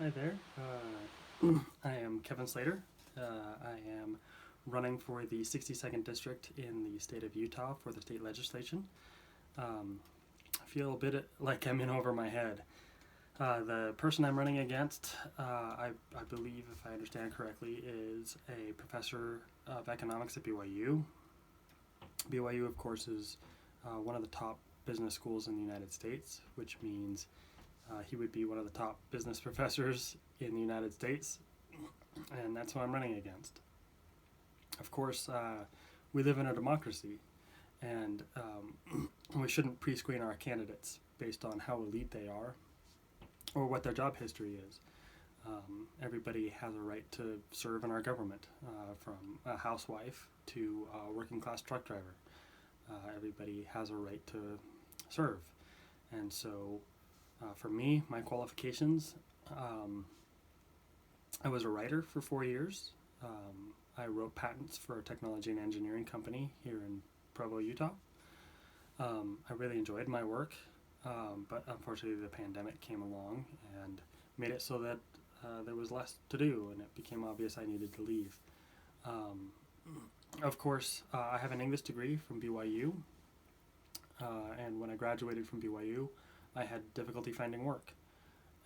Hi there. I am Kevin Slater. I am running for the 62nd District in the state of Utah for the state legislature. I feel a bit like I'm in over my head. The person I'm running against, I believe, if I understand correctly, is a professor of economics at BYU. BYU, of course, is one of the top business schools in the United States, which means he would be one of the top business professors in the United States, and that's who I'm running against. Of course, we live in a democracy, and we shouldn't pre-screen our candidates based on how elite they are or what their job history is. Everybody has a right to serve in our government, from a housewife to a working class truck driver. Everybody has a right to serve. And so for me, my qualifications, I was a writer for 4 years. I wrote patents for a technology and engineering company here in Provo, Utah. I really enjoyed my work, but unfortunately the pandemic came along and made it so that there was less to do, and it became obvious I needed to leave. Of course, I have an English degree from BYU, and when I graduated from BYU, I had difficulty finding work.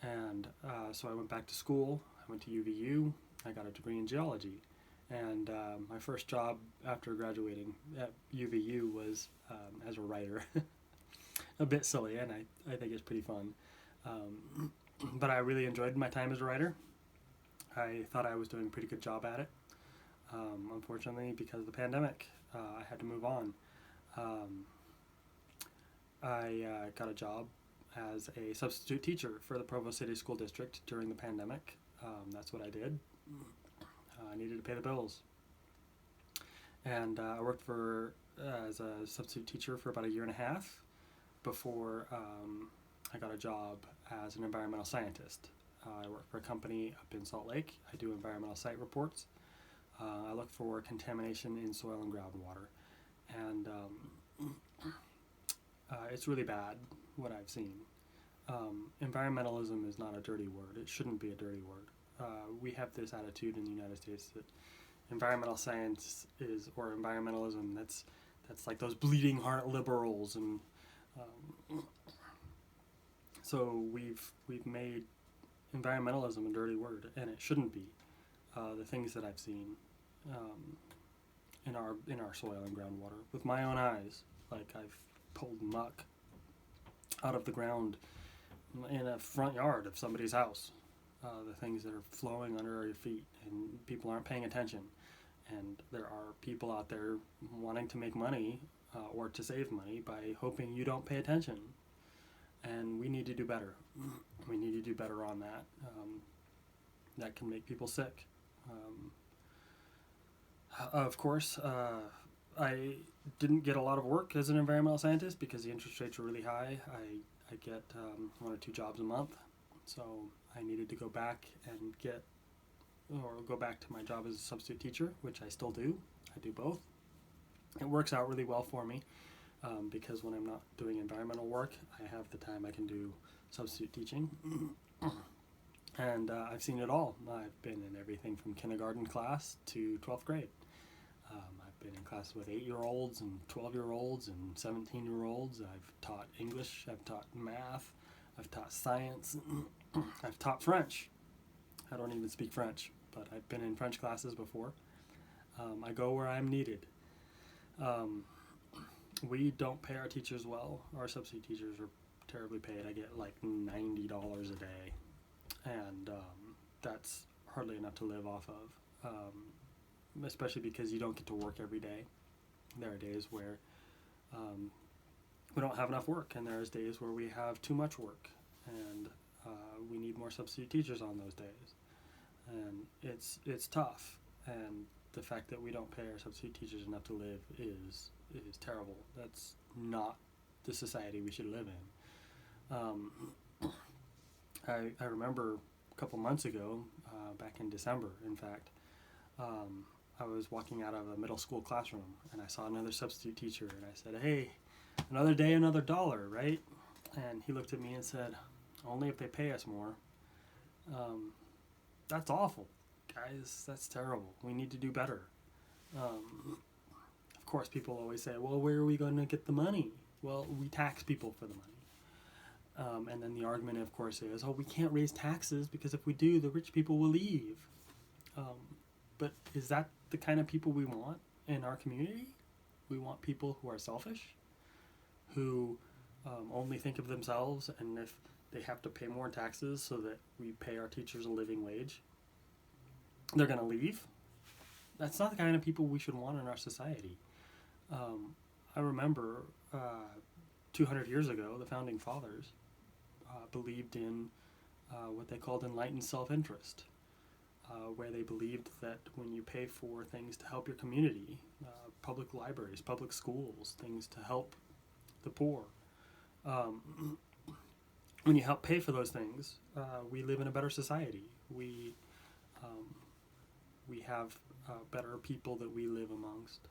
And so I went back to school. I went to UVU. I got a degree in geology. And my first job after graduating at UVU was as a writer. A bit silly, and I think it's pretty fun. But I really enjoyed my time as a writer. I thought I was doing a pretty good job at it. Unfortunately, because of the pandemic, I had to move on. I got a job as a substitute teacher for the Provo City School District during the pandemic. That's what I did. I needed to pay the bills. And I worked as a substitute teacher for about a year and a half before I got a job as an environmental scientist. I work for a company up in Salt Lake. I do environmental site reports. I look for contamination in soil and groundwater. And it's really bad what I've seen. Environmentalism is not a dirty word. It shouldn't be a dirty word. We have this attitude in the United States that environmental science is, or environmentalism, that's like those bleeding heart liberals, and so we've made environmentalism a dirty word, and it shouldn't be. The things that I've seen in our soil and groundwater with my own eyes, like I've pulled muck out of the ground in a front yard of somebody's house. The things that are flowing under your feet, and people aren't paying attention. And there are people out there wanting to make money or to save money by hoping you don't pay attention. And we need to do better. We need to do better on that. That can make people sick. Of course, I didn't get a lot of work as an environmental scientist because the interest rates were really high. I get 1 or 2 jobs a month, so I needed to go back to my job as a substitute teacher, which I still do. I do both. It works out really well for me because when I'm not doing environmental work, I have the time I can do substitute teaching. And I've seen it all. I've been in everything from kindergarten class to 12th grade. I've been in classes with 8-year-olds and 12-year-olds and 17-year-olds. I've taught English, I've taught math, I've taught science, I've taught French. I don't even speak French, but I've been in French classes before. I go where I'm needed. We don't pay our teachers well. Our substitute teachers are terribly paid. I get like $90 a day, and that's hardly enough to live off of, especially because you don't get to work every day. There are days where we don't have enough work, and there's days where we have too much work, and we need more substitute teachers on those days. And it's tough, and the fact that we don't pay our substitute teachers enough to live is terrible. That's not the society we should live in. I remember a couple months ago, back in December, in fact, I was walking out of a middle school classroom, and I saw another substitute teacher, and I said, "Hey, another day, another dollar, right?" And he looked at me and said, "Only if they pay us more." That's awful, guys. That's terrible. We need to do better. Of course, people always say, well, where are we going to get the money? Well, we tax people for the money. And then the argument, of course, is, oh, we can't raise taxes because if we do, the rich people will leave. But is that the kind of people we want in our community? We want people who are selfish, who only think of themselves, and if they have to pay more taxes so that we pay our teachers a living wage, they're going to leave. That's not the kind of people we should want in our society. I remember 200 years ago, the founding fathers believed in what they called enlightened self-interest, where they believed that when you pay for things to help your community, public libraries, public schools, things to help the poor, when you help pay for those things, we live in a better society. We have better people that we live amongst.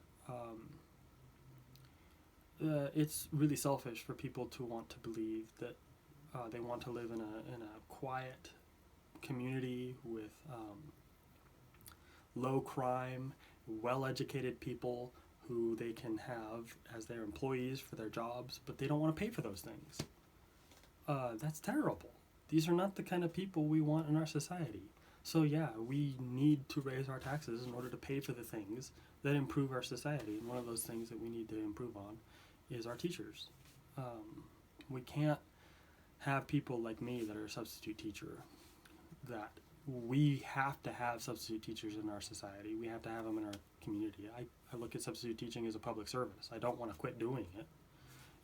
It's really selfish for people to want to believe that they want to live in a quiet community with low crime, well-educated people who they can have as their employees for their jobs, but they don't want to pay for those things. That's terrible. These are not the kind of people we want in our society. So yeah, we need to raise our taxes in order to pay for the things that improve our society. And one of those things that we need to improve on is our teachers. We can't have people like me that are a substitute teacher. That we have to have substitute teachers in our society. We have to have them in our community. I look at substitute teaching as a public service. I don't want to quit doing it.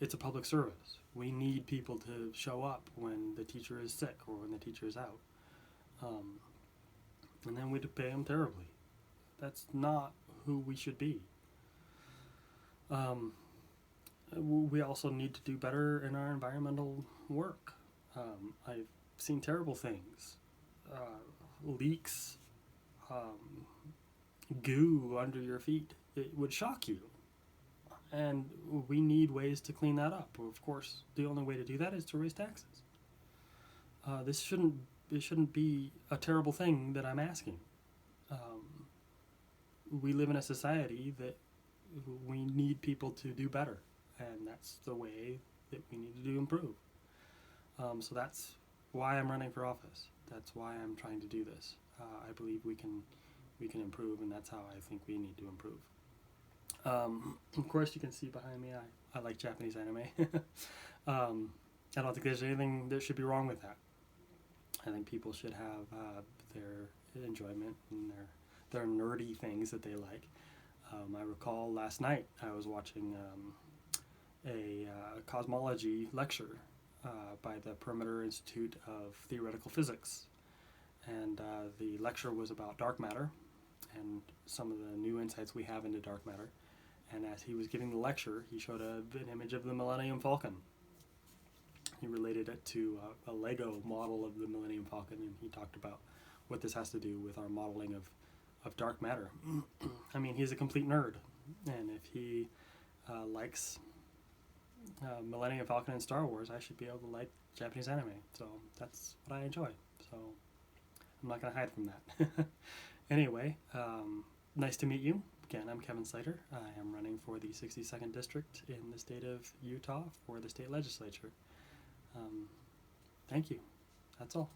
It's a public service. We need people to show up when the teacher is sick or when the teacher is out. And then we pay them terribly. That's not who we should be. We also need to do better in our environmental work. I've seen terrible things. Leaks, goo under your feet. It would shock you. And we need ways to clean that up. Of course, the only way to do that is to raise taxes. This shouldn't be a terrible thing that I'm asking. We live in a society that we need people to do better, and that's the way that we need to improve. So that's why I'm running for office. That's why I'm trying to do this. I believe we can improve, and that's how I think we need to improve. Of course, you can see behind me, I like Japanese anime. I don't think there's anything that should be wrong with that. I think people should have their enjoyment and their nerdy things that they like. I recall last night I was watching a cosmology lecture by the Perimeter Institute of Theoretical Physics. And the lecture was about dark matter and some of the new insights we have into dark matter. And as he was giving the lecture, he showed an image of the Millennium Falcon. He related it to a Lego model of the Millennium Falcon, and he talked about what this has to do with our modeling of dark matter. I mean, he's a complete nerd, and if he likes Millennium Falcon and Star Wars, I should be able to like Japanese anime. So that's what I enjoy. So I'm not going to hide from that. Anyway, nice to meet you. Again, I'm Kevin Slater. I am running for the 62nd District in the state of Utah for the state legislature. Thank you. That's all.